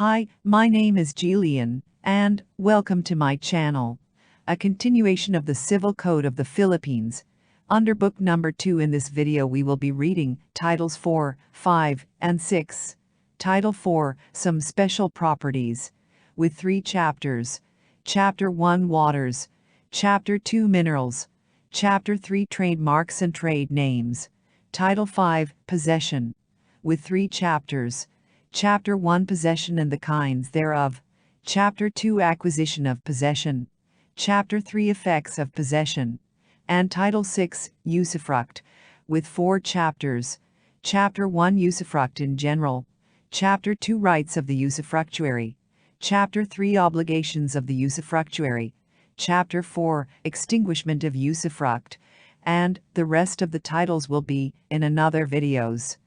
Hi, my name is Jillian, and welcome to my channel. A continuation of the Civil Code of the Philippines. Under book number 2 in this video we will be reading titles 4, 5, and 6. Title 4, Some Special Properties, with 3 chapters. Chapter 1, Waters. Chapter 2, Minerals. Chapter 3, Trademarks and Trade Names. Title 5, Possession, with 3 chapters. Chapter 1, Possession and the Kinds thereof. Chapter 2, Acquisition of Possession. Chapter 3, Effects of Possession. And Title 6, Usufruct, with 4 chapters. Chapter 1, Usufruct in general. Chapter 2, Rights of the Usufructuary. Chapter 3, Obligations of the Usufructuary. Chapter 4, Extinguishment of Usufruct. And the rest of the titles will be in another videos.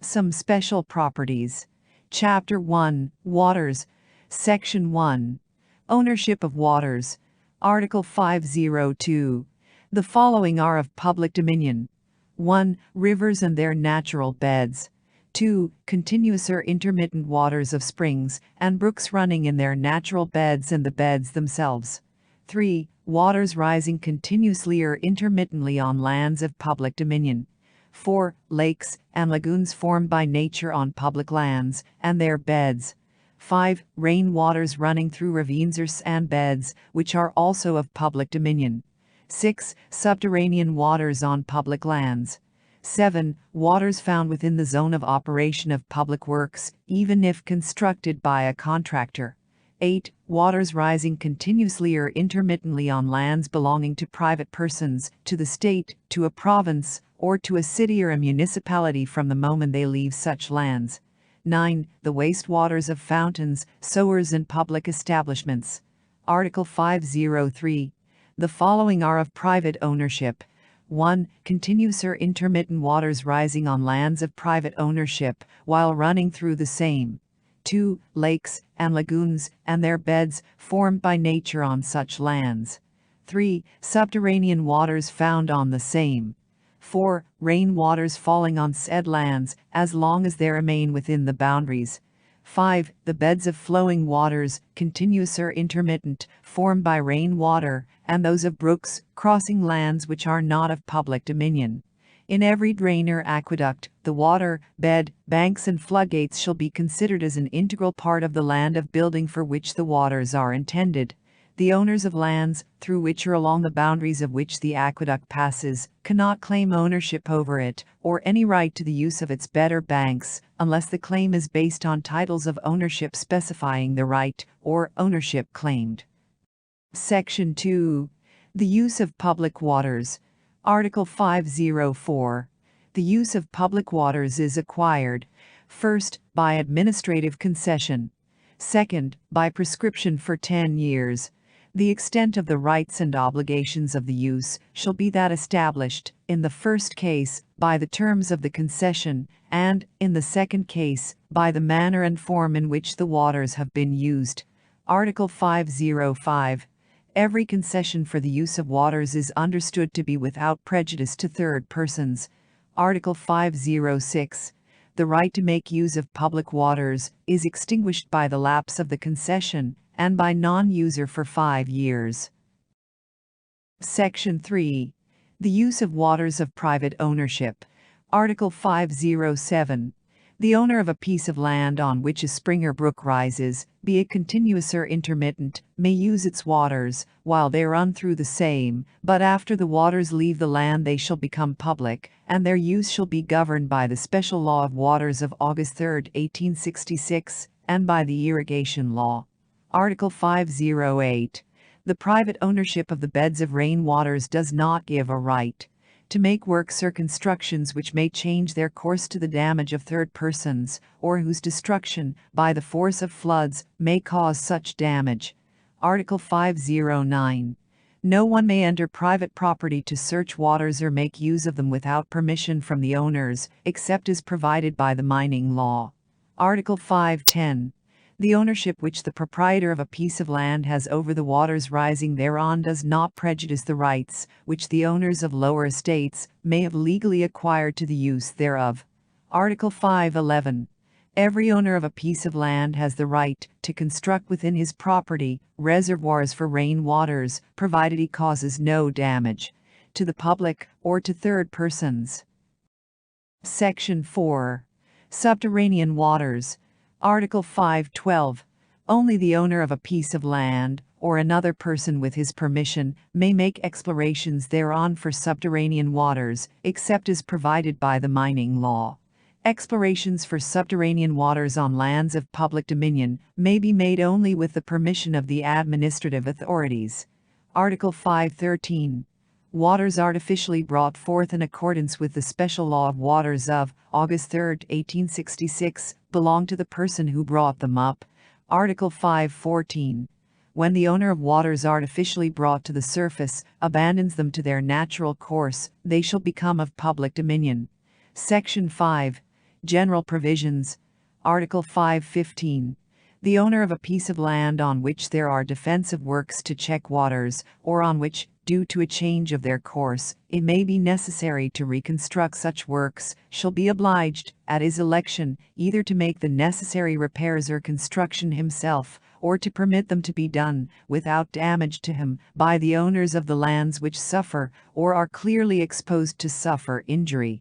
Some Special Properties. Chapter 1, Waters. Section 1. Ownership of waters. Article 502. The following are of public dominion. 1. Rivers and their natural beds. 2. Continuous or intermittent waters of springs and brooks running in their natural beds and the beds themselves. 3. Waters rising continuously or intermittently on lands of public dominion. 4. Lakes and lagoons formed by nature on public lands and their beds. 5. Rain waters running through ravines or sand beds, which are also of public dominion. 6. Subterranean waters on public lands. 7. Waters found within the zone of operation of public works, even if constructed by a contractor. 8. Waters rising continuously or intermittently on lands belonging to private persons, to the state, to a province, or to a city or a municipality from the moment they leave such lands. 9. The waste waters of fountains, sewers and public establishments. Article 503. The following are of private ownership. 1. Continuous or intermittent waters rising on lands of private ownership, while running through the same. 2. Lakes and lagoons and their beds formed by nature on such lands. 3. Subterranean waters found on the same. 4. Rain waters falling on said lands, as long as they remain within the boundaries. 5. The beds of flowing waters, continuous or intermittent, formed by rain water, and those of brooks, crossing lands which are not of public dominion. In every drain or aqueduct, the water, bed, banks and floodgates shall be considered as an integral part of the land of building for which the waters are intended. The owners of lands, through which or along the boundaries of which the aqueduct passes, cannot claim ownership over it, or any right to the use of its bed or banks, unless the claim is based on titles of ownership specifying the right, or ownership claimed. Section 2. The use of public waters. Article 504. The use of public waters is acquired, first, by administrative concession. Second, by prescription for 10 years. The extent of the rights and obligations of the use shall be that established, in the first case, by the terms of the concession, and, in the second case, by the manner and form in which the waters have been used. Article 505. Every concession for the use of waters is understood to be without prejudice to third persons. Article 506. The right to make use of public waters is extinguished by the lapse of the concession and by non-user for 5 years. Section 3. The use of waters of private ownership. Article 507. The owner of a piece of land on which a spring or brook rises, be it continuous or intermittent, may use its waters, while they run through the same, but after the waters leave the land they shall become public, and their use shall be governed by the Special Law of Waters of August 3, 1866, and by the Irrigation Law. Article 508. The private ownership of the beds of rain waters does not give a right to make works or constructions which may change their course to the damage of third persons, or whose destruction, by the force of floods, may cause such damage. Article 509. No one may enter private property to search waters or make use of them without permission from the owners, except as provided by the mining law. Article 510. The ownership which the proprietor of a piece of land has over the waters rising thereon does not prejudice the rights which the owners of lower estates may have legally acquired to the use thereof. Article 511. Every owner of a piece of land has the right to construct within his property reservoirs for rain waters, provided he causes no damage to the public or to third persons. Section 4. Subterranean waters. Article 512. Only the owner of a piece of land, or another person with his permission, may make explorations thereon for subterranean waters, except as provided by the mining law. Explorations for subterranean waters on lands of public dominion may be made only with the permission of the administrative authorities. Article 513. Waters artificially brought forth in accordance with the Special Law of Waters of August 3, 1866, belong to the person who brought them up. Article 514. When the owner of waters artificially brought to the surface abandons them to their natural course, they shall become of public dominion. Section 5. General Provisions. Article 515. The owner of a piece of land on which there are defensive works to check waters, or on which, due to a change of their course, it may be necessary to reconstruct such works, shall be obliged, at his election, either to make the necessary repairs or construction himself, or to permit them to be done, without damage to him, by the owners of the lands which suffer, or are clearly exposed to suffer injury.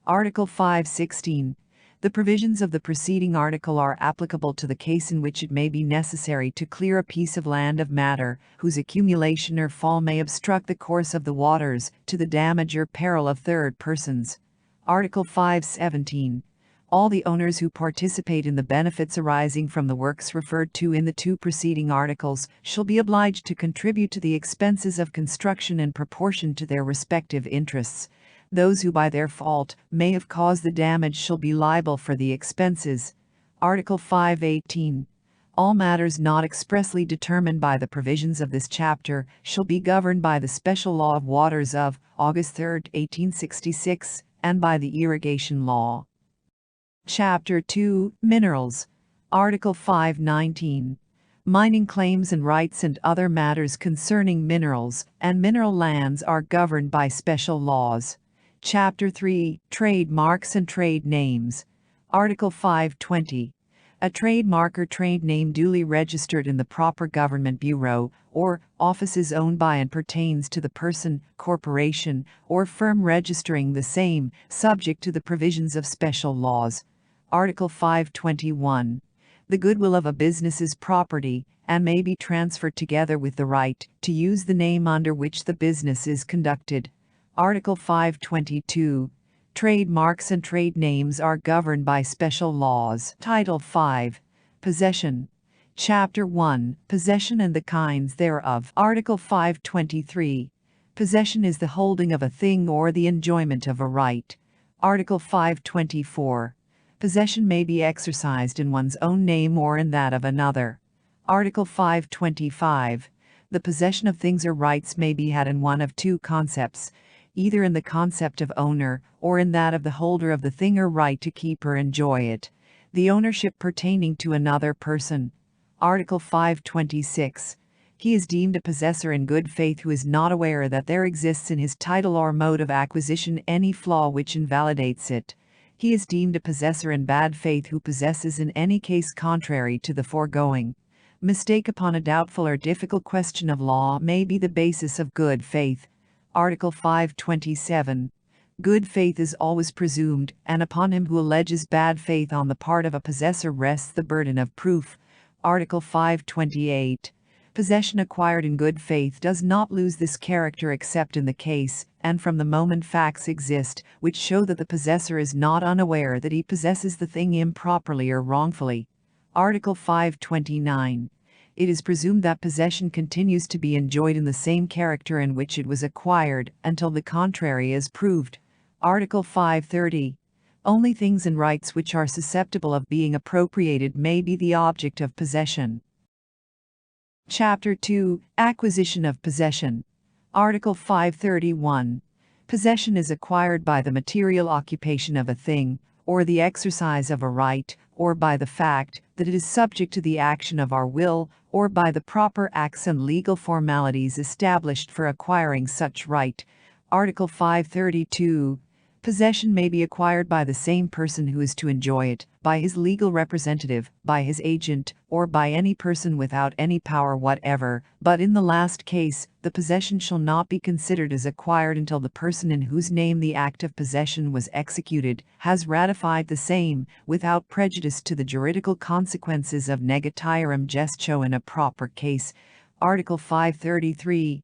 Article 516. The provisions of the preceding article are applicable to the case in which it may be necessary to clear a piece of land of matter, whose accumulation or fall may obstruct the course of the waters, to the damage or peril of third persons. Article 517. All the owners who participate in the benefits arising from the works referred to in the two preceding articles shall be obliged to contribute to the expenses of construction in proportion to their respective interests. Those who by their fault may have caused the damage shall be liable for the expenses. Article 518. All matters not expressly determined by the provisions of this chapter shall be governed by the Special Law of Waters of August 3, 1866, and by the Irrigation Law. Chapter 2. Minerals. Article 519. Mining claims and rights and other matters concerning minerals and mineral lands are governed by special laws. Chapter 3. Trademarks and Trade Names. Article 520. A trademark or trade name duly registered in the proper government bureau, or offices owned by and pertains to the person, corporation, or firm registering the same, subject to the provisions of special laws. Article 521. The goodwill of a business is property, and may be transferred together with the right to use the name under which the business is conducted. Article 522. Trademarks and trade names are governed by special laws. Title 5. Possession. Chapter 1. Possession and the kinds thereof. Article 523. Possession is the holding of a thing or the enjoyment of a right. Article 524. Possession may be exercised in one's own name or in that of another. Article 525. The possession of things or rights may be had in one of two concepts, either in the concept of owner or in that of the holder of the thing or right to keep or enjoy it. The ownership pertaining to another person. Article 526. He is deemed a possessor in good faith who is not aware that there exists in his title or mode of acquisition any flaw which invalidates it. He is deemed a possessor in bad faith who possesses in any case contrary to the foregoing. Mistake upon a doubtful or difficult question of law may be the basis of good faith. Article 527. Good faith is always presumed, and upon him who alleges bad faith on the part of a possessor rests the burden of proof. Article 528. Possession acquired in good faith does not lose this character except in the case, and from the moment facts exist, which show that the possessor is not unaware that he possesses the thing improperly or wrongfully. Article 529. It is presumed that possession continues to be enjoyed in the same character in which it was acquired, until the contrary is proved. Article 530. Only things and rights which are susceptible of being appropriated may be the object of possession. Chapter 2. Acquisition of possession. Article 531. Possession is acquired by the material occupation of a thing, or the exercise of a right, or by the fact that it is subject to the action of our will, or by the proper acts and legal formalities established for acquiring such right. Article 532. Possession may be acquired by the same person who is to enjoy it, by his legal representative, by his agent, or by any person without any power whatever, but in the last case, the possession shall not be considered as acquired until the person in whose name the act of possession was executed has ratified the same, without prejudice to the juridical consequences of negatirum gestio in a proper case. Article 533.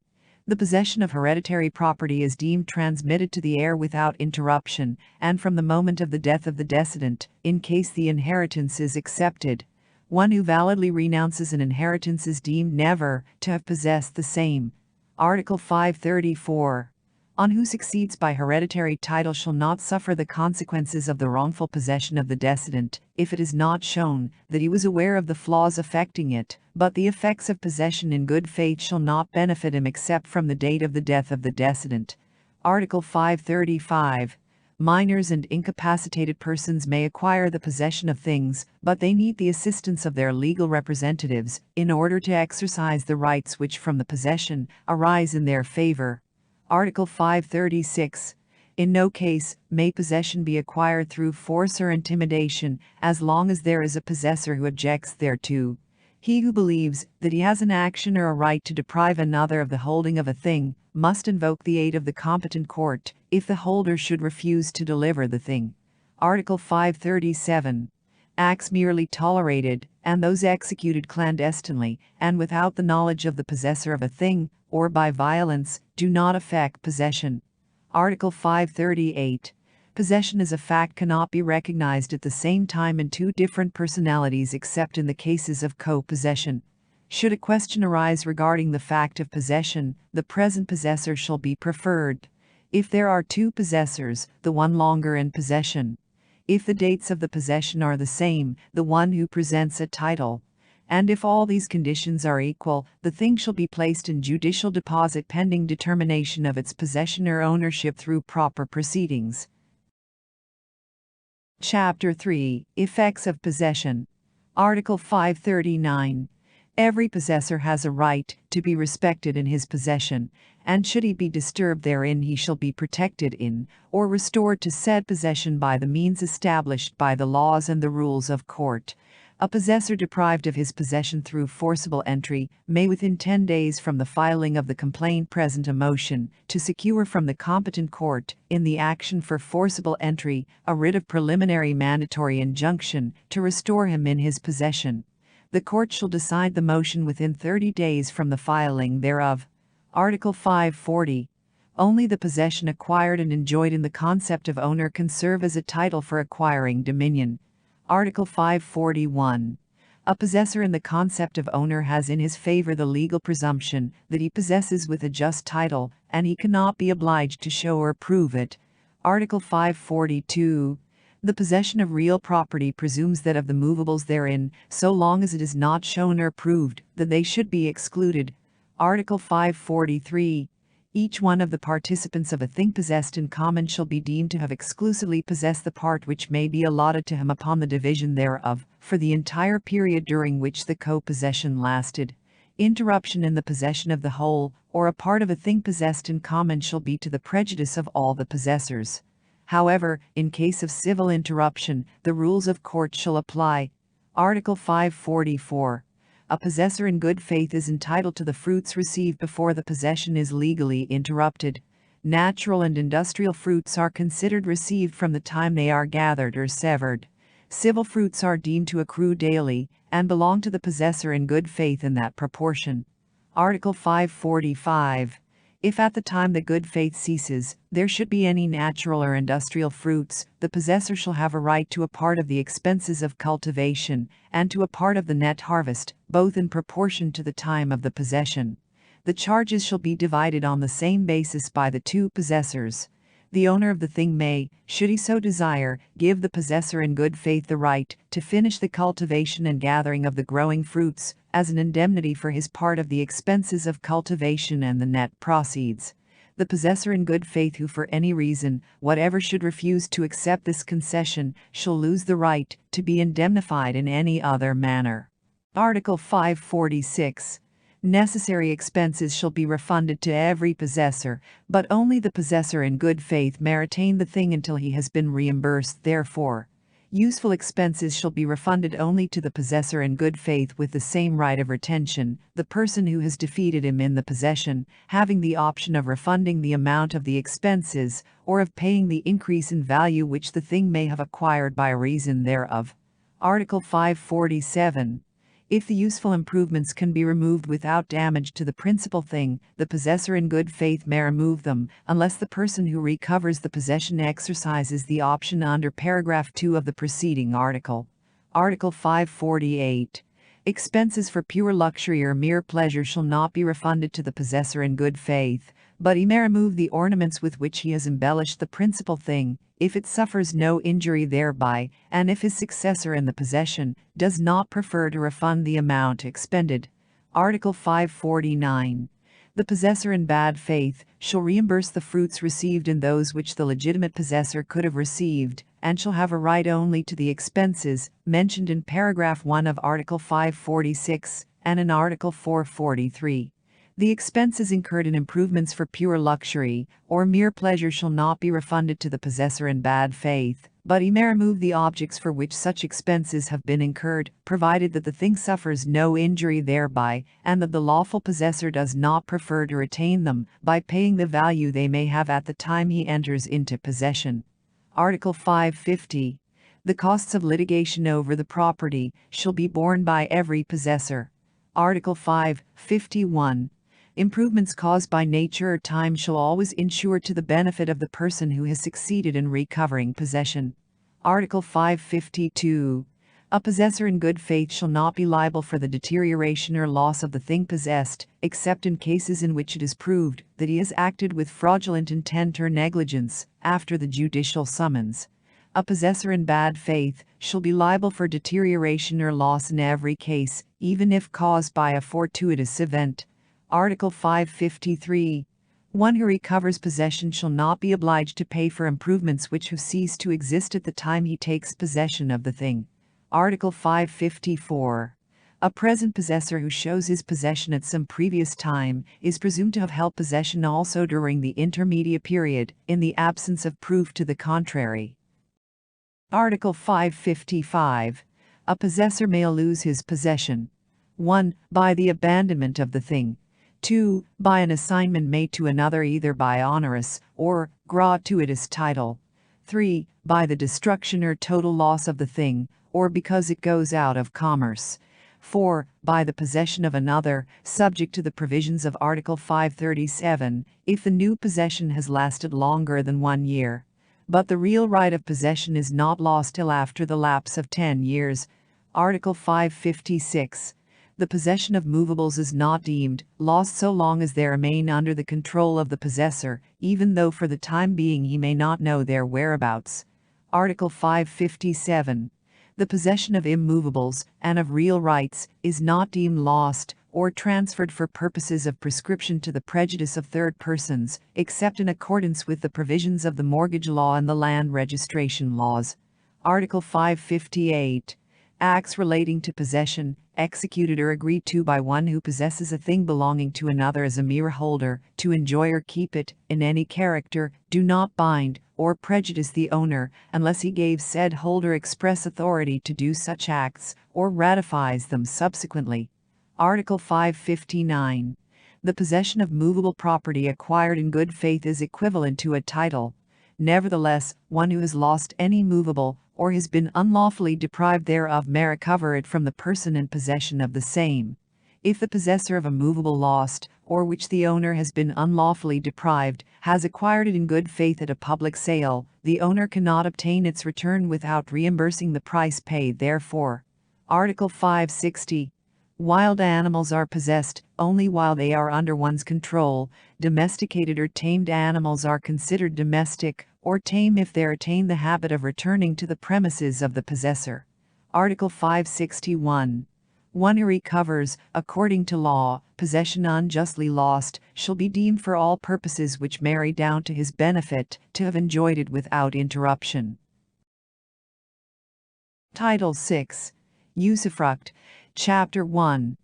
The possession of hereditary property is deemed transmitted to the heir without interruption, and from the moment of the death of the decedent, in case the inheritance is accepted. One who validly renounces an inheritance is deemed never to have possessed the same. Article 534. On who succeeds by hereditary title shall not suffer the consequences of the wrongful possession of the decedent, if it is not shown that he was aware of the flaws affecting it, but the effects of possession in good faith shall not benefit him except from the date of the death of the decedent. Article 535. Minors and incapacitated persons may acquire the possession of things, but they need the assistance of their legal representatives in order to exercise the rights which from the possession arise in their favor. Article 536. In no case may possession be acquired through force or intimidation, as long as there is a possessor who objects thereto. He who believes that he has an action or a right to deprive another of the holding of a thing must invoke the aid of the competent court, if the holder should refuse to deliver the thing. Article 537. Acts merely tolerated, and those executed clandestinely, and without the knowledge of the possessor of a thing, or by violence, do not affect possession. Article 538. Possession as a fact cannot be recognized at the same time in two different personalities except in the cases of co-possession. Should a question arise regarding the fact of possession, the present possessor shall be preferred. If there are two possessors, the one longer in possession. If the dates of the possession are the same, the one who presents a title. And if all these conditions are equal, the thing shall be placed in judicial deposit pending determination of its possession or ownership through proper proceedings. Chapter 3. Effects of Possession. Article 539. Every possessor has a right to be respected in his possession, and should he be disturbed therein he shall be protected in, or restored to said possession by the means established by the laws and the rules of court. A possessor deprived of his possession through forcible entry may within 10 days from the filing of the complaint present a motion to secure from the competent court, in the action for forcible entry, a writ of preliminary mandatory injunction to restore him in his possession. The court shall decide the motion within 30 days from the filing thereof. Article 540. Only the possession acquired and enjoyed in the concept of owner can serve as a title for acquiring dominion. Article 541. A possessor in the concept of owner has in his favor the legal presumption that he possesses with a just title, and he cannot be obliged to show or prove it. Article 542. The possession of real property presumes that of the movables therein, so long as it is not shown or proved that they should be excluded. Article 543. Each one of the participants of a thing possessed in common shall be deemed to have exclusively possessed the part which may be allotted to him upon the division thereof, for the entire period during which the co-possession lasted. Interruption in the possession of the whole, or a part of a thing possessed in common shall be to the prejudice of all the possessors. However, in case of civil interruption, the rules of court shall apply. Article 544. A possessor in good faith is entitled to the fruits received before the possession is legally interrupted. Natural and industrial fruits are considered received from the time they are gathered or severed. Civil fruits are deemed to accrue daily, and belong to the possessor in good faith in that proportion. Article 545. If at the time the good faith ceases, there should be any natural or industrial fruits, the possessor shall have a right to a part of the expenses of cultivation, and to a part of the net harvest, both in proportion to the time of the possession. The charges shall be divided on the same basis by the two possessors. The owner of the thing may, should he so desire, give the possessor in good faith the right to finish the cultivation and gathering of the growing fruits, as an indemnity for his part of the expenses of cultivation and the net proceeds. The possessor in good faith who for any reason, whatever should refuse to accept this concession, shall lose the right to be indemnified in any other manner. Article 546. Necessary expenses shall be refunded to every possessor, but only the possessor in good faith may retain the thing until he has been reimbursed therefor. Useful expenses shall be refunded only to the possessor in good faith with the same right of retention, the person who has defeated him in the possession, having the option of refunding the amount of the expenses, or of paying the increase in value which the thing may have acquired by reason thereof. Article 547. If the useful improvements can be removed without damage to the principal thing, the possessor in good faith may remove them, unless the person who recovers the possession exercises the option under paragraph 2 of the preceding article. Article 548. Expenses for pure luxury or mere pleasure shall not be refunded to the possessor in good faith, but he may remove the ornaments with which he has embellished the principal thing, if it suffers no injury thereby, and if his successor in the possession does not prefer to refund the amount expended. Article 549. The possessor in bad faith shall reimburse the fruits received in those which the legitimate possessor could have received, and shall have a right only to the expenses mentioned in paragraph 1 of Article 546 and in Article 443. The expenses incurred in improvements for pure luxury or mere pleasure shall not be refunded to the possessor in bad faith, but he may remove the objects for which such expenses have been incurred, provided that the thing suffers no injury thereby, and that the lawful possessor does not prefer to retain them, by paying the value they may have at the time he enters into possession. Article 550. The costs of litigation over the property shall be borne by every possessor. Article 551. Improvements caused by nature or time shall always ensure to the benefit of the person who has succeeded in recovering possession. Article 552. A possessor in good faith shall not be liable for the deterioration or loss of the thing possessed, except in cases in which it is proved that he has acted with fraudulent intent or negligence, after the judicial summons. A possessor in bad faith shall be liable for deterioration or loss in every case, even if caused by a fortuitous event. Article 553. One who recovers possession shall not be obliged to pay for improvements which have ceased to exist at the time he takes possession of the thing. Article 554. A present possessor who shows his possession at some previous time is presumed to have held possession also during the intermediate period, in the absence of proof to the contrary. Article 555. A possessor may lose his possession. 1. By the abandonment of the thing. 2. By an assignment made to another either by onerous or gratuitous title. 3. By the destruction or total loss of the thing, or because it goes out of commerce. 4. By the possession of another, subject to the provisions of Article 537, if the new possession has lasted longer than 1 year. But the real right of possession is not lost till after the lapse of 10 years. Article 556. The possession of movables is not deemed lost so long as they remain under the control of the possessor, even though for the time being he may not know their whereabouts. Article 557. The possession of immovables and of real rights is not deemed lost or transferred for purposes of prescription to the prejudice of third persons, except in accordance with the provisions of the mortgage law and the land registration laws. Article 558. Acts relating to possession, executed or agreed to by one who possesses a thing belonging to another as a mere holder, to enjoy or keep it, in any character, do not bind or prejudice the owner, unless he gave said holder express authority to do such acts, or ratifies them subsequently. Article 559. The possession of movable property acquired in good faith is equivalent to a title. Nevertheless, one who has lost any movable, or has been unlawfully deprived thereof may recover it from the person in possession of the same. If the possessor of a movable lost, or which the owner has been unlawfully deprived, has acquired it in good faith at a public sale, the owner cannot obtain its return without reimbursing the price paid therefor. Article 560. Wild animals are possessed only while they are under one's control. Domesticated or tamed animals are considered domestic or tame if they retain the habit of returning to the premises of the possessor. Article 561. One who recovers, according to law, possession unjustly lost, shall be deemed for all purposes which may redound to his benefit, to have enjoyed it without interruption. Title 6. Usufruct. Chapter 1.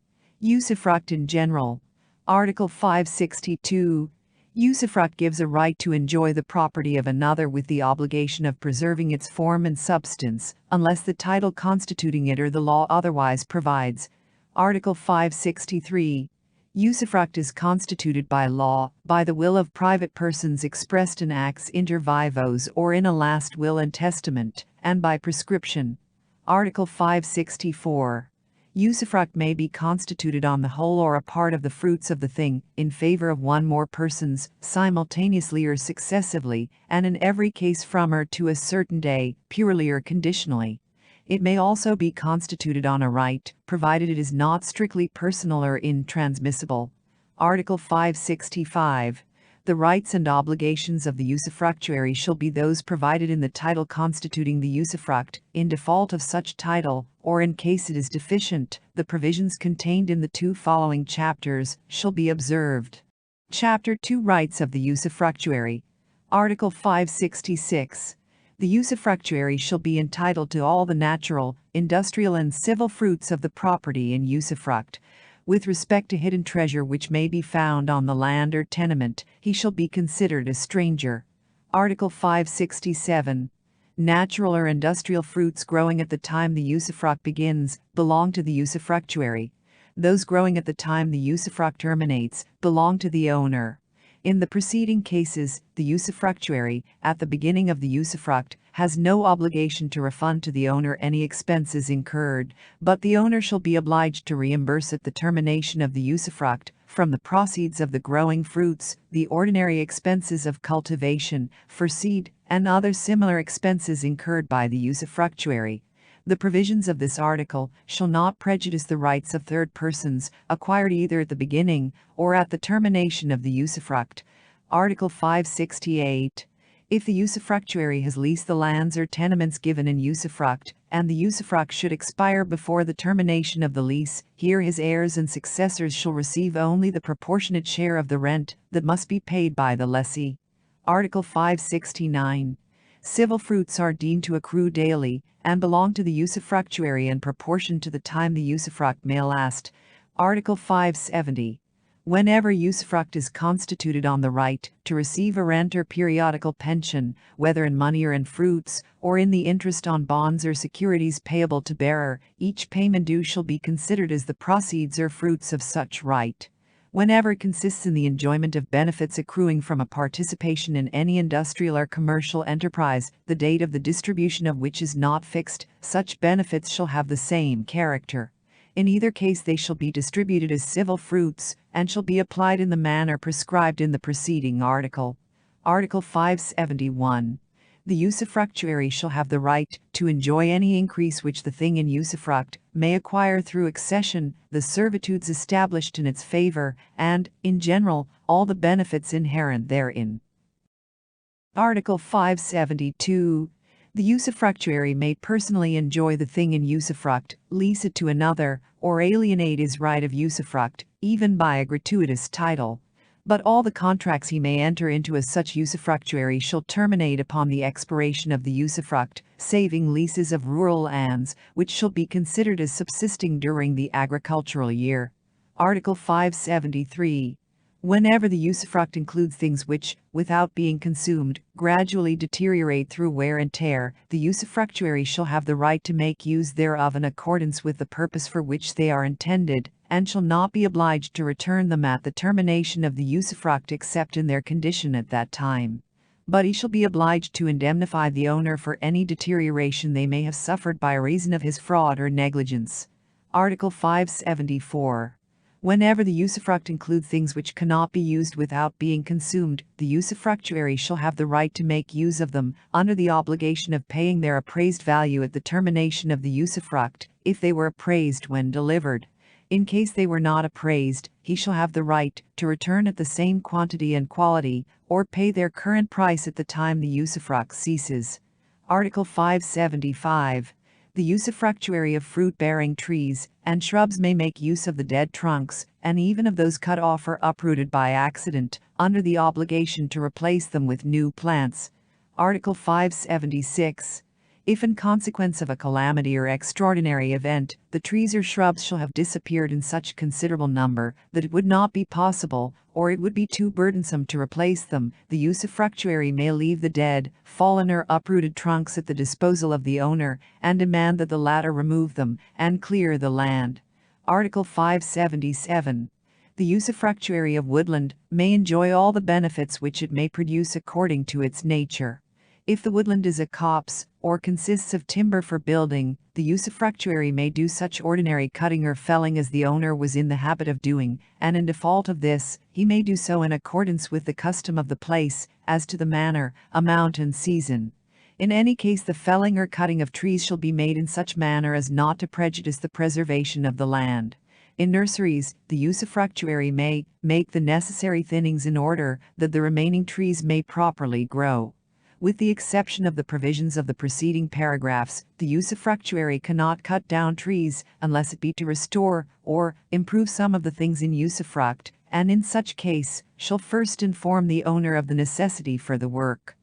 Usufruct in general. Article 562. Usufruct gives a right to enjoy the property of another with the obligation of preserving its form and substance, unless the title constituting it or the law otherwise provides. Article 563. Usufruct is constituted by law, by the will of private persons expressed in acts inter vivos or in a last will and testament, and by prescription. Article 564. Usufruct may be constituted on the whole or a part of the fruits of the thing, in favor of one more persons, simultaneously or successively, and in every case from or to a certain day, purely or conditionally. It may also be constituted on a right, provided it is not strictly personal or intransmissible. Article 565. The rights and obligations of the usufructuary shall be those provided in the title constituting the usufruct, in default of such title, or in case it is deficient, the provisions contained in the two following chapters shall be observed. Chapter 2 Rights of the Usufructuary. Article 566. The usufructuary shall be entitled to all the natural, industrial and civil fruits of the property in usufruct. With respect to hidden treasure which may be found on the land or tenement, he shall be considered a stranger. Article 567. Natural or industrial fruits growing at the time the usufruct begins, belong to the usufructuary. Those growing at the time the usufruct terminates, belong to the owner. In the preceding cases, the usufructuary, at the beginning of the usufruct, has no obligation to refund to the owner any expenses incurred, but the owner shall be obliged to reimburse at the termination of the usufruct, from the proceeds of the growing fruits, the ordinary expenses of cultivation, for seed, and other similar expenses incurred by the usufructuary. The provisions of this article shall not prejudice the rights of third persons, acquired either at the beginning or at the termination of the usufruct. Article 568. If the usufructuary has leased the lands or tenements given in usufruct, and the usufruct should expire before the termination of the lease, here his heirs and successors shall receive only the proportionate share of the rent that must be paid by the lessee. Article 569. Civil fruits are deemed to accrue daily, and belong to the usufructuary in proportion to the time the usufruct may last. Article 570. Whenever usufruct is constituted on the right to receive a rent or periodical pension, whether in money or in fruits, or in the interest on bonds or securities payable to bearer, each payment due shall be considered as the proceeds or fruits of such right. Whenever it consists in the enjoyment of benefits accruing from a participation in any industrial or commercial enterprise, the date of the distribution of which is not fixed, such benefits shall have the same character. In either case they shall be distributed as civil fruits, and shall be applied in the manner prescribed in the preceding article. Article 571. The usufructuary shall have the right to enjoy any increase which the thing in usufruct may acquire through accession, the servitudes established in its favor, and, in general, all the benefits inherent therein. Article 572. The usufructuary may personally enjoy the thing in usufruct, lease it to another, or alienate his right of usufruct, even by a gratuitous title. But all the contracts he may enter into as such usufructuary shall terminate upon the expiration of the usufruct, saving leases of rural lands, which shall be considered as subsisting during the agricultural year. Article 573. Whenever the usufruct includes things which, without being consumed, gradually deteriorate through wear and tear, the usufructuary shall have the right to make use thereof in accordance with the purpose for which they are intended, and shall not be obliged to return them at the termination of the usufruct except in their condition at that time. But he shall be obliged to indemnify the owner for any deterioration they may have suffered by reason of his fraud or negligence. Article 574. Whenever the usufruct includes things which cannot be used without being consumed, the usufructuary shall have the right to make use of them, under the obligation of paying their appraised value at the termination of the usufruct, if they were appraised when delivered. In case they were not appraised, he shall have the right to return at the same quantity and quality, or pay their current price at the time the usufruct ceases. Article 575. The usufructuary of fruit-bearing trees and shrubs may make use of the dead trunks, and even of those cut off or uprooted by accident, under the obligation to replace them with new plants. Article 576. If in consequence of a calamity or extraordinary event, the trees or shrubs shall have disappeared in such considerable number that it would not be possible, or it would be too burdensome to replace them, the usufructuary may leave the dead, fallen or uprooted trunks at the disposal of the owner, and demand that the latter remove them, and clear the land. Article 577. The usufructuary of woodland may enjoy all the benefits which it may produce according to its nature. If the woodland is a copse, or consists of timber for building, the usufructuary may do such ordinary cutting or felling as the owner was in the habit of doing, and in default of this, he may do so in accordance with the custom of the place, as to the manner, amount and season. In any case, the felling or cutting of trees shall be made in such manner as not to prejudice the preservation of the land. In nurseries, the usufructuary may make the necessary thinnings in order that the remaining trees may properly grow. With the exception of the provisions of the preceding paragraphs, the usufructuary cannot cut down trees unless it be to restore or improve some of the things in usufruct, and in such case shall first inform the owner of the necessity for the work.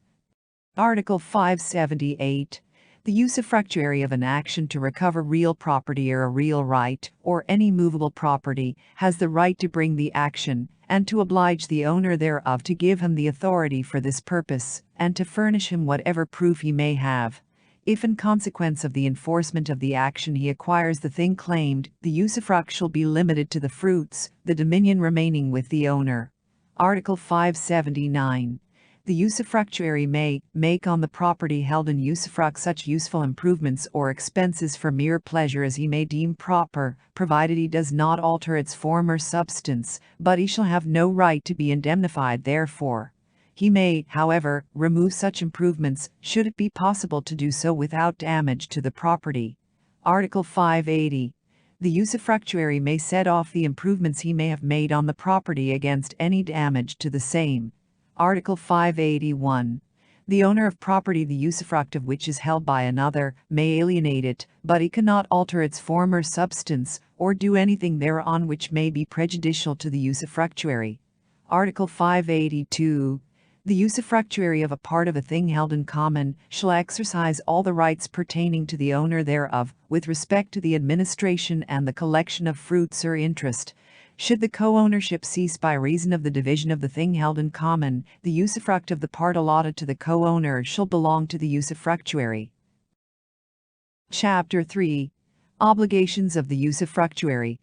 Article 578. The usufructuary of an action to recover real property or a real right, or any movable property, has the right to bring the action, and to oblige the owner thereof to give him the authority for this purpose, and to furnish him whatever proof he may have. If in consequence of the enforcement of the action he acquires the thing claimed, the usufruct shall be limited to the fruits, the dominion remaining with the owner. Article 579. The usufructuary may make on the property held in usufruct such useful improvements or expenses for mere pleasure as he may deem proper, provided he does not alter its form or substance, but he shall have no right to be indemnified therefor. He may, however, remove such improvements, should it be possible to do so without damage to the property. Article 580. The usufructuary may set off the improvements he may have made on the property against any damage to the same. Article 581. The owner of property the usufruct of which is held by another may alienate it, but he cannot alter its form or substance, or do anything thereon which may be prejudicial to the usufructuary. Article 582. The usufructuary of a part of a thing held in common shall exercise all the rights pertaining to the owner thereof, with respect to the administration and the collection of fruits or interest. Should the co-ownership cease by reason of the division of the thing held in common, the usufruct of the part allotted to the co-owner shall belong to the usufructuary. Chapter 3. Obligations of the usufructuary.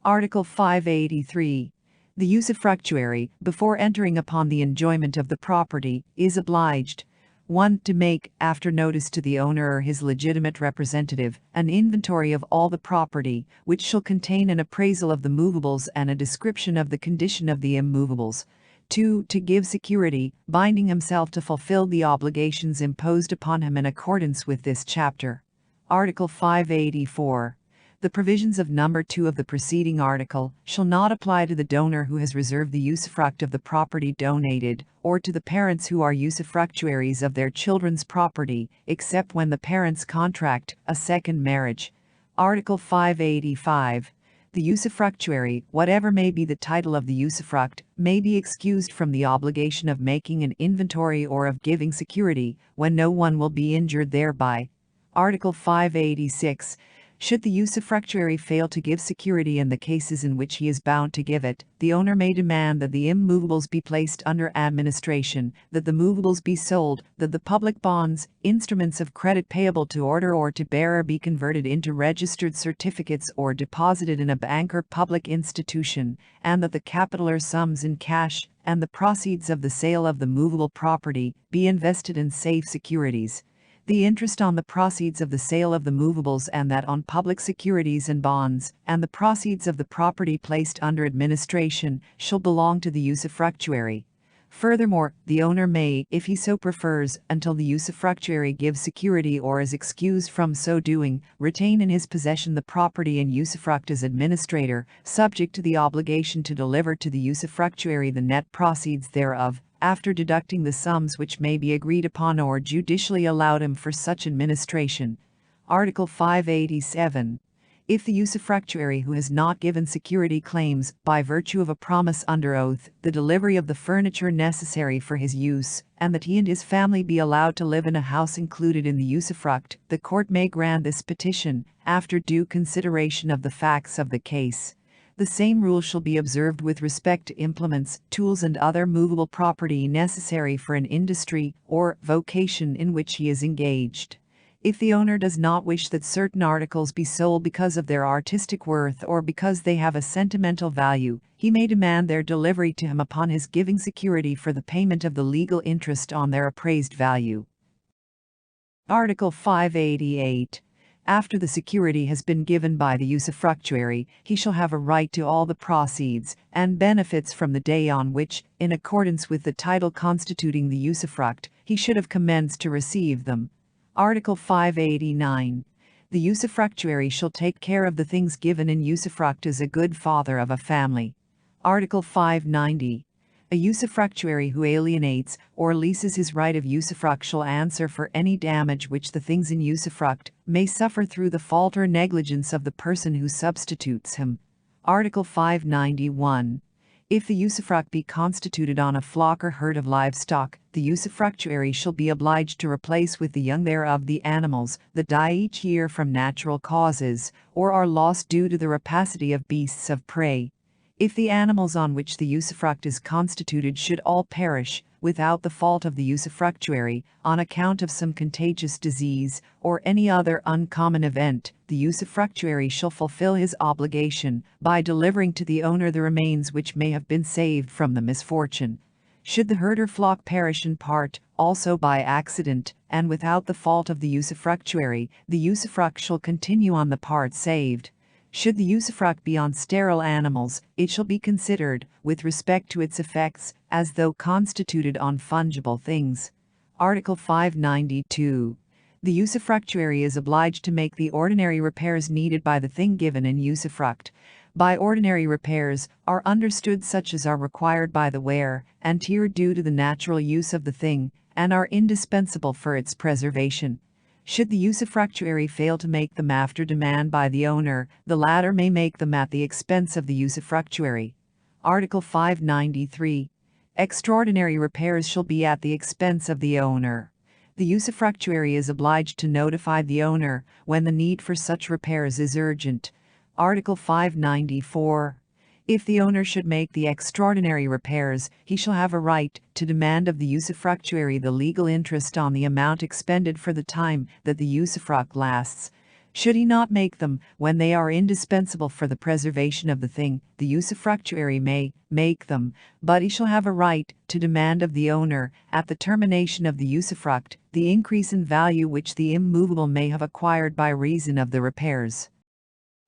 Article 583. The usufructuary, before entering upon the enjoyment of the property, is obliged: 1. To make, after notice to the owner or his legitimate representative, an inventory of all the property, which shall contain an appraisal of the movables and a description of the condition of the immovables. 2. To give security, binding himself to fulfill the obligations imposed upon him in accordance with this chapter. Article 584. The provisions of number 2 of the preceding article shall not apply to the donor who has reserved the usufruct of the property donated, or to the parents who are usufructuaries of their children's property, except when the parents contract a second marriage. Article 585. The usufructuary, whatever may be the title of the usufruct, may be excused from the obligation of making an inventory or of giving security, when no one will be injured thereby. Article 586. Should the usufructuary fail to give security in the cases in which he is bound to give it, the owner may demand that the immovables be placed under administration, that the movables be sold, that the public bonds, instruments of credit payable to order or to bearer be converted into registered certificates or deposited in a bank or public institution, and that the capital or sums in cash, and the proceeds of the sale of the movable property, be invested in safe securities. The interest on the proceeds of the sale of the movables and that on public securities and bonds, and the proceeds of the property placed under administration, shall belong to the usufructuary. Furthermore, the owner may, if he so prefers, until the usufructuary gives security or is excused from so doing, retain in his possession the property and usufruct as administrator, subject to the obligation to deliver to the usufructuary the net proceeds thereof, after deducting the sums which may be agreed upon or judicially allowed him for such administration. Article 587. If the usufructuary who has not given security claims, by virtue of a promise under oath, the delivery of the furniture necessary for his use, and that he and his family be allowed to live in a house included in the usufruct, the court may grant this petition, after due consideration of the facts of the case. The same rule shall be observed with respect to implements, tools and other movable property necessary for an industry or vocation in which he is engaged. If the owner does not wish that certain articles be sold because of their artistic worth or because they have a sentimental value, he may demand their delivery to him upon his giving security for the payment of the legal interest on their appraised value. Article 588. After the security has been given by the usufructuary, he shall have a right to all the proceeds and benefits from the day on which, in accordance with the title constituting the usufruct, he should have commenced to receive them. Article 589. The usufructuary shall take care of the things given in usufruct as a good father of a family. Article 590. A usufructuary who alienates or leases his right of usufruct shall answer for any damage which the things in usufruct may suffer through the fault or negligence of the person who substitutes him. Article 591. If the usufruct be constituted on a flock or herd of livestock, the usufructuary shall be obliged to replace with the young thereof the animals that die each year from natural causes, or are lost due to the rapacity of beasts of prey. If the animals on which the usufruct is constituted should all perish, without the fault of the usufructuary, on account of some contagious disease, or any other uncommon event, the usufructuary shall fulfill his obligation, by delivering to the owner the remains which may have been saved from the misfortune. Should the herd or flock perish in part, also by accident, and without the fault of the usufructuary, the usufruct shall continue on the part saved. Should the usufruct be on sterile animals, it shall be considered, with respect to its effects, as though constituted on fungible things. Article 592. The usufructuary is obliged to make the ordinary repairs needed by the thing given in usufruct. By ordinary repairs are understood such as are required by the wear and tear due to the natural use of the thing, and are indispensable for its preservation. Should the usufructuary fail to make them after demand by the owner, the latter may make them at the expense of the usufructuary. Article 593. Extraordinary repairs shall be at the expense of the owner. The usufructuary is obliged to notify the owner when the need for such repairs is urgent. Article 594. If the owner should make the extraordinary repairs, he shall have a right to demand of the usufructuary the legal interest on the amount expended for the time that the usufruct lasts. Should he not make them when they are indispensable for the preservation of the thing, the usufructuary may make them, but he shall have a right to demand of the owner, at the termination of the usufruct, the increase in value which the immovable may have acquired by reason of the repairs.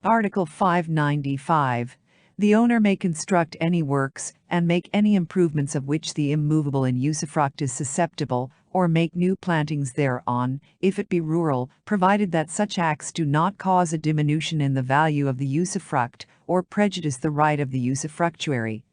Article 595. The owner may construct any works, and make any improvements of which the immovable in usufruct is susceptible, or make new plantings thereon, if it be rural, provided that such acts do not cause a diminution in the value of the usufruct, or prejudice the right of the usufructuary.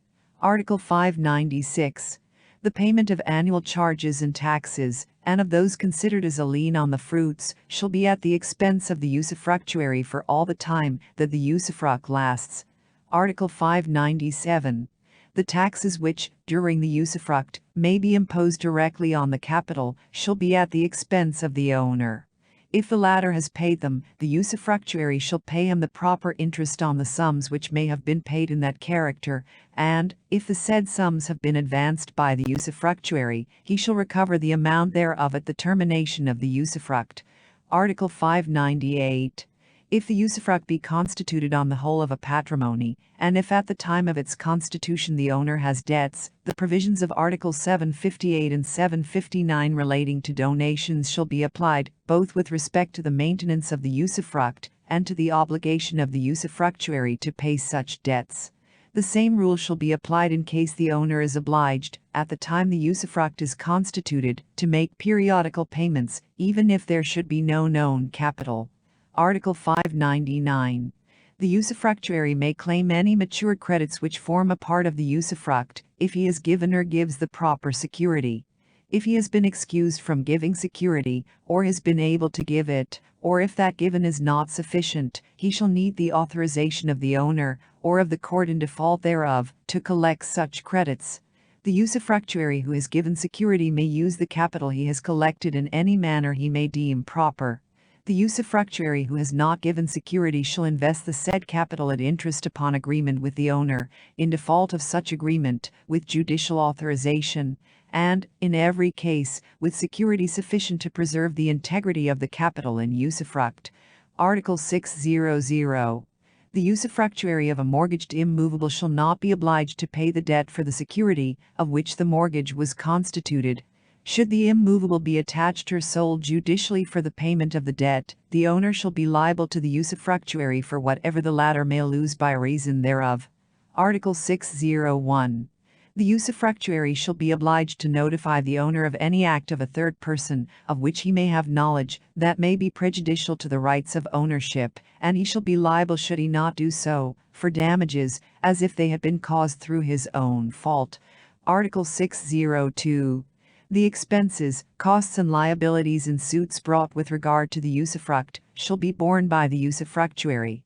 Article 596. The payment of annual charges and taxes, and of those considered as a lien on the fruits, shall be at the expense of the usufructuary for all the time that the usufruct lasts. Article 597. The taxes which, during the usufruct, may be imposed directly on the capital, shall be at the expense of the owner. If the latter has paid them, the usufructuary shall pay him the proper interest on the sums which may have been paid in that character, and, if the said sums have been advanced by the usufructuary, he shall recover the amount thereof at the termination of the usufruct. Article 598. If the usufruct be constituted on the whole of a patrimony, and if at the time of its constitution the owner has debts, the provisions of Articles 758 and 759 relating to donations shall be applied, both with respect to the maintenance of the usufruct, and to the obligation of the usufructuary to pay such debts. The same rule shall be applied in case the owner is obliged, at the time the usufruct is constituted, to make periodical payments, even if there should be no known capital. Article 599. The usufructuary may claim any matured credits which form a part of the usufruct, if he has given or gives the proper security. if he has been excused from giving security, or has been able to give it, or if that given is not sufficient, he shall need the authorization of the owner, or of the court in default thereof, to collect such credits. The usufructuary who has given security may use the capital he has collected in any manner he may deem proper. The usufructuary who has not given security shall invest the said capital at interest upon agreement with the owner, in default of such agreement, with judicial authorization, and, in every case, with security sufficient to preserve the integrity of the capital in usufruct. Article 600. The usufructuary of a mortgaged immovable shall not be obliged to pay the debt for the security of which the mortgage was constituted. Should the immovable be attached or sold judicially for the payment of the debt, the owner shall be liable to the usufructuary for whatever the latter may lose by reason thereof. Article 601. The usufructuary shall be obliged to notify the owner of any act of a third person, of which he may have knowledge, that may be prejudicial to the rights of ownership, and he shall be liable should he not do so, for damages, as if they had been caused through his own fault. Article 602. The expenses, costs and liabilities in suits brought with regard to the usufruct shall be borne by the usufructuary.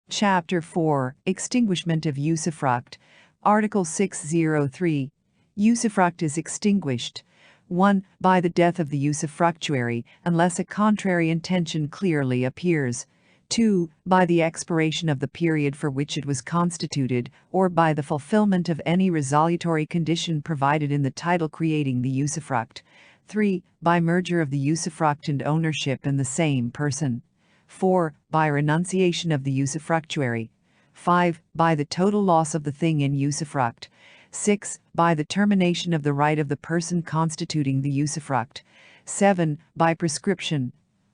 Chapter 4. Extinguishment of usufruct. Article 603. Usufruct is extinguished. 1. By the death of the usufructuary, unless a contrary intention clearly appears. 2. By the expiration of the period for which it was constituted, or by the fulfillment of any resolutory condition provided in the title creating the usufruct. 3. By merger of the usufruct and ownership in the same person. 4. By renunciation of the usufructuary. 5. By the total loss of the thing in usufruct. 6. By the termination of the right of the person constituting the usufruct. 7. By prescription.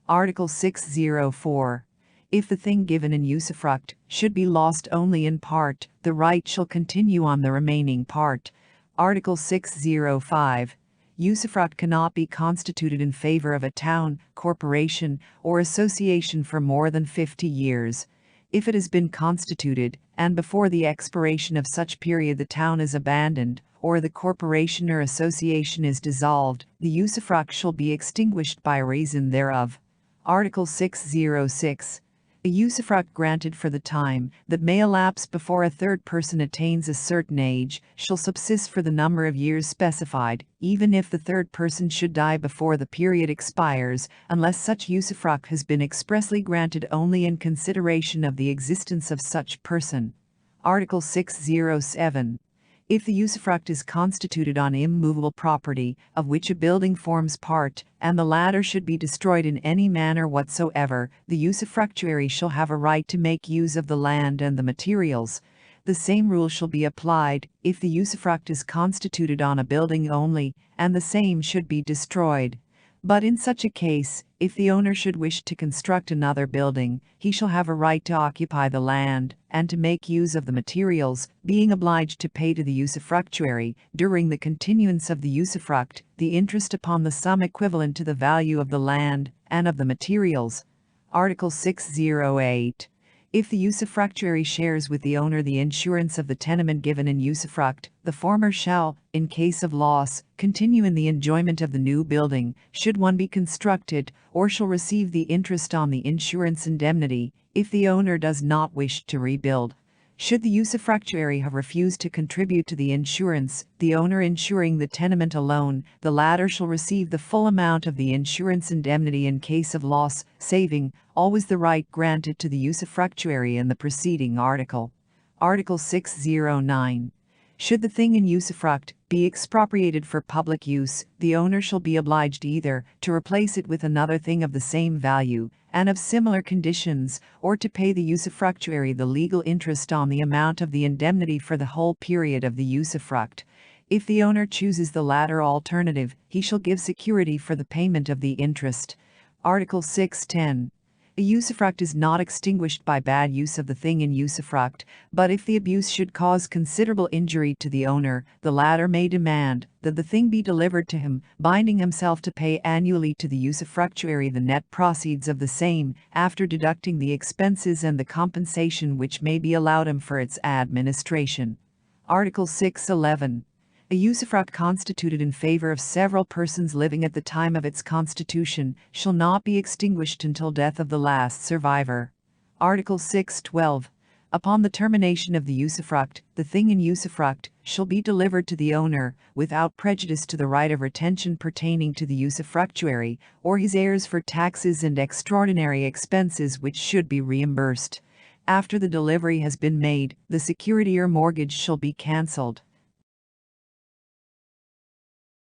Article 604. If the thing given in usufruct should be lost only in part, the right shall continue on the remaining part. Article 605. Usufruct cannot be constituted in favor of a town, corporation, or association for more than 50 years. If it has been constituted, and before the expiration of such period the town is abandoned, or the corporation or association is dissolved, the usufruct shall be extinguished by reason thereof. Article 606. A usufruct granted for the time that may elapse before a third person attains a certain age shall subsist for the number of years specified, even if the third person should die before the period expires, unless such usufruct has been expressly granted only in consideration of the existence of such person. Article 607. If the usufruct is constituted on immovable property, of which a building forms part, and the latter should be destroyed in any manner whatsoever, the usufructuary shall have a right to make use of the land and the materials. The same rule shall be applied, if the usufruct is constituted on a building only, and the same should be destroyed. But in such a case, if the owner should wish to construct another building, he shall have a right to occupy the land, and to make use of the materials, being obliged to pay to the usufructuary, during the continuance of the usufruct, the interest upon the sum equivalent to the value of the land, and of the materials. Article 608. If the usufructuary shares with the owner the insurance of the tenement given in usufruct, the former shall, in case of loss, continue in the enjoyment of the new building, should one be constructed, or shall receive the interest on the insurance indemnity, if the owner does not wish to rebuild. Should the usufructuary have refused to contribute to the insurance, the owner insuring the tenement alone, the latter shall receive the full amount of the insurance indemnity in case of loss, saving always the right granted to the usufructuary in the preceding article. Article 609. Should the thing in usufruct be expropriated for public use, the owner shall be obliged either to replace it with another thing of the same value, and of similar conditions, or to pay the usufructuary the legal interest on the amount of the indemnity for the whole period of the usufruct. If the owner chooses the latter alternative, he shall give security for the payment of the interest. Article 610. A usufruct is not extinguished by bad use of the thing in usufruct, but if the abuse should cause considerable injury to the owner, the latter may demand that the thing be delivered to him, binding himself to pay annually to the usufructuary the net proceeds of the same, after deducting the expenses and the compensation which may be allowed him for its administration. Article 611. A usufruct constituted in favor of several persons living at the time of its constitution shall not be extinguished until death of the last survivor. Article 6:12. Upon the termination of the usufruct, the thing in usufruct shall be delivered to the owner, without prejudice to the right of retention pertaining to the usufructuary, or his heirs for taxes and extraordinary expenses which should be reimbursed. After the delivery has been made, the security or mortgage shall be cancelled.